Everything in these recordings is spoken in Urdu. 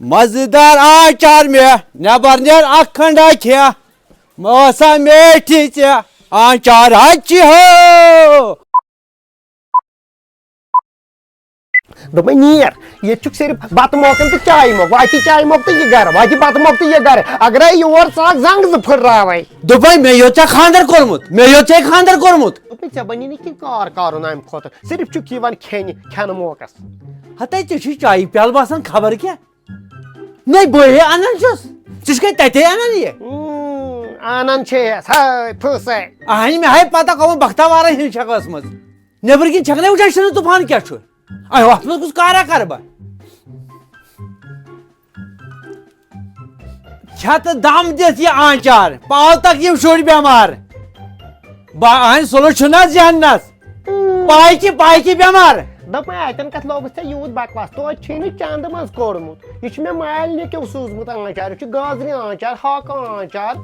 مزٕدار آچار مےٚ نٮ۪بر نیر اکھ کھنڈا کھےٚ موسا میٹھی ژےٚ آچار ہچہِ ہو دوٚپمَے نیٖر ییٚتہِ چھُکھ صرف بتہٕ موقعن تہٕ چایہِ موقعہٕ واتہِ چایہِ موقعہٕ تہٕ یہِ گرٕ واتہِ بتہٕ موقعہٕ تہٕ یہِ گرٕ اگرے یور ژاکھ زنٛگ زٕ پھٕٹراوَے دوٚپمَے مےٚ یوت ژےٚ خانٛدر کوٚرمُت مےٚ یوت ژےٚ خانٛدر کوٚرمُت دوٚپمَے ژےٚ بنی نہٕ کینٛہہ کار کارُن امہِ کھۄتہٕ صرف چھُکھ یِوان کھٮ۪نہٕ موقعس ہتے ژےٚ چھُے چایہِ پیالہٕ باسان خبر کیٛاہ نَے بہٕ انان چھُس ژٕ چھُکھ تتے انان یہِ انان چھیٚیس ہے پھٕسے اہنہِ مےٚ ہاے پتہ گوٚمُت بختاوارا ہِنٛدۍ چھکس منٛز نیٚبرٕ کِنۍ چھکنے وٕچھان شِنہٕ طوٗفان کیٛاہ چھُ اتھ منٛز کُس کارا کرٕ بہٕ کھےٚ تہٕ دم دِتھ یہِ آنچار پاوتکھ یِم شُرۍ بٮ۪مار اہنہِ سُلہٕ چھُنہ زیننس پایکہِ بٮ۪مار دوٚپمَے اتٮ۪ن کتھ لوگُس ژےٚ یوٗت بکواس توتہِ چھُے نہٕ چندٕ منٛز کوٚڑمُت یہِ چھُ مےٚ مالنہِ کیو سوٗزمُت آنچار یہِ چھُ گازرِ آنچار ہاکہٕ آنچار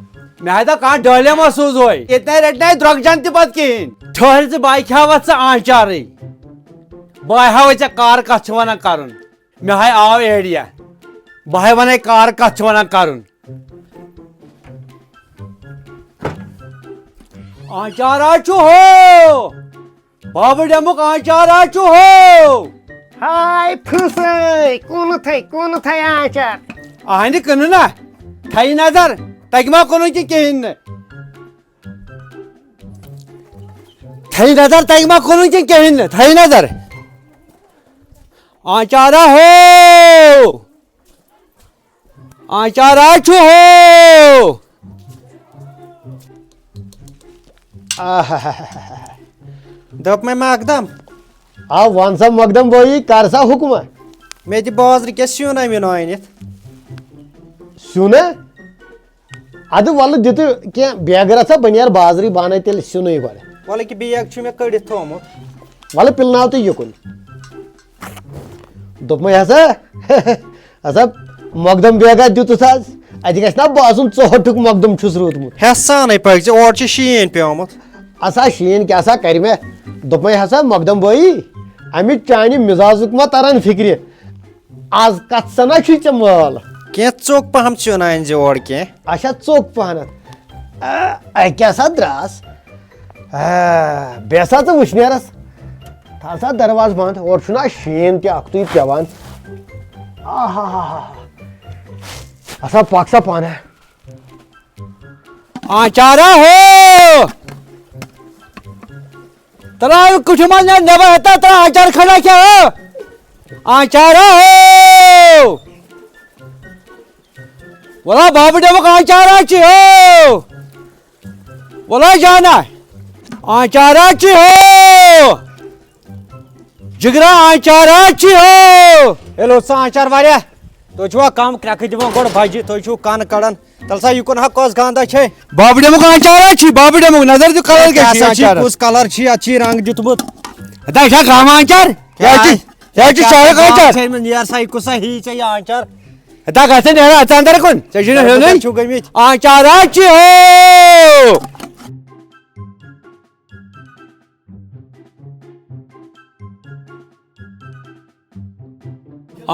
مےٚ ہاے دپ کانٛہہ ڈٲلِیا ما سوٗزہوے ییٚتہِ رٹناے درٛۄگجن تہِ پتہٕ کِہیٖنۍ ٹھٔہر ژٕ بہٕ کھیاوتھ ژٕ آنچارٕے بہٕ ہاوے ژےٚ کار کتھ چھِ ونان کرُن مےٚ ہاے آو ایریا بہٕ ہاے ونَے کار کتھ چھِ ونان کرُن آنچارا چھُ ہو بابہٕ ڈیمُک آنچارا چھُ ہو ہاے پھٕسے کُنتھے آنچار اہنہِ کٕنہٕ نا تھایہِ نظر تگہِ ما کُنُن کہِ کِہیٖنۍ نہٕ تھایہِ نظر تگہِ ما کُنُن کہِ کِہیٖنۍ نہٕ تھایہِ نظر آنچارا ہو آنچارا چھُ ہو دوٚپمَے مقدم آ وَن سا مقدم بٲیی کر سا حُکمہ مےٚ دِ بازرٕکٮ۪س سیُن أمِن أنِتھ سیُنہ اَدٕ وَلہٕ دِتہٕ کینٛہہ بیگہٕ رژھا بہٕ نیرٕ بازرٕے بہٕ اَنَے تیٚلہِ سیُنٕے گۄڈٕ وَلہٕ کہِ بیگ چھُ مےٚ کٔڑِتھ تھوٚمُت وَلہٕ پِلناو تہٕ یُکُن دوٚپمَے ہسا مۄقدم بیگا دِتُس حظ اَتہِ گژھِ نا باسُن ژوٚٹھُک مۄقدم چھُس روٗدمُت ہٮ۪س سانٕے پٔکۍ ژٕ اورٕ چھُ شیٖن پیومُت ہسا شیٖن کیٛاہ سا کرِ مےٚ دوٚپمَے ہسا مۄقدم بٲیی اَمہِ چانہِ مِزازُک ما تران فِکرِ آز کتھ سنا چھُے ژےٚ مال کینٛہہ ژوٚک پہم سیُن أنۍ زِ اورٕ کینٛہہ اچھا ژوٚک پہنتھ کیٛاہ سا دراس بیٚیہِ سا ژٕ وٕشنیرس تھاو سا دروازٕ بنٛد اورٕ چھُنہ شیٖن تہِ اکھتُے پیوان ہسا پکھ سا پانہٕ آنچارا ہو تراو کُٹھِ منٛز نٮ۪بر ہتا ترٛا آنچار کھنڈا کھےٚ آنچارا ہو ولا بابہٕ ڈیمُک آنچارا چھِ ہو ولا جانا آنچارا چھِ ہو جگرا آنچارا چھِ ہو ییٚلہِ اوس سُہ آنچار واریاہ تُہۍ چھُوا کم کرٛٮ۪کھٕ دِوان گۄڈٕ بجہِ تُہۍ چھُو کَن کڑان تَلہٕ سا یِکُن ہا کۄس گاندا چھے بابہٕ ڈیمُک آنچارا چھِ بابہٕ ڈیمُک نظر دِ کلر کیٛاہ چھِ آنچارس کُس کلر چھُ اَتھ چھُے رنٛگ دیُتمُت ہتا یہِ چھا گام آنچار یہِ چھُ چایُک آنچار نیرٕ سا یہِ کُسا ہی ژےٚ یہِ آنچار ہتا گژھِ نیرا اژٕ اندر کُن ژےٚ چھُنہٕ ہیوٚنُے چھُو گٔمٕتۍ آنچارا چھِ ہو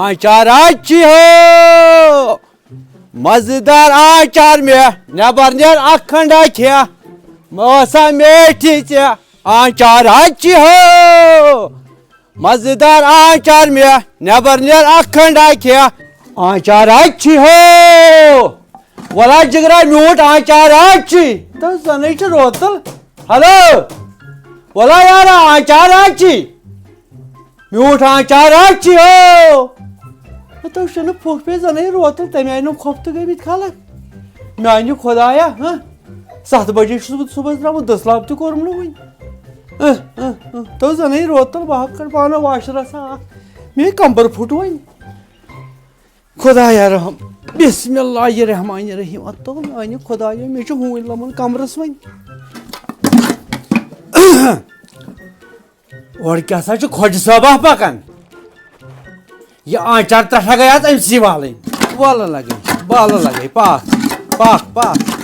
آنچارا چھِ ہو مزٕدار آنچار مےٚ نٮ۪بر نیر اکھ کھنڈا کھےٚ موسا میٹھی ژےٚ آنچارا چھِ ہو مزٕدار آنچار مےٚ نٮ۪بر نیر اکھ کھنڈا کھےٚ آنچارا چھِ ہو ولا جگرا میوٗٹھ آنچارا چھِ تہٕ زَنٕے چھِ روتل ہلو ولا یارا آنچارا چھِ میوٗٹھ آنچارا چھِ ہو تۄہہِ چھُنہٕ پھوٚکھ پے زَنٕے روتل تَمہِ آیہِ نہٕ کھۄفتہٕ گٔمٕتۍ خلق میانہِ خۄدایا سَتھ بجے چھُس بہٕ صُبحس درٛامُت دٔسلاب تہِ کوٚرُم نہٕ وُنہِ تو زَنٕے روتل بہٕ ہا کَڑٕ پانہٕ واشرَس اکھ مے کمبر پھُٹ وۄنۍ خۄدایا رحم بِسمِ اللہِ رحمٰنِ رحیٖم تو میانہِ خۄدایا مےٚ چھُ ہوٗنۍ لمُن کمرس وۄنۍ اورٕ کیٛاہ سا چھُ کھۄجہِ صٲبا پکان یہِ آنچار ترٛٹھا گٔے آز أمسٕے والٕنۍ بالہٕ لگے پاکھ پاکھ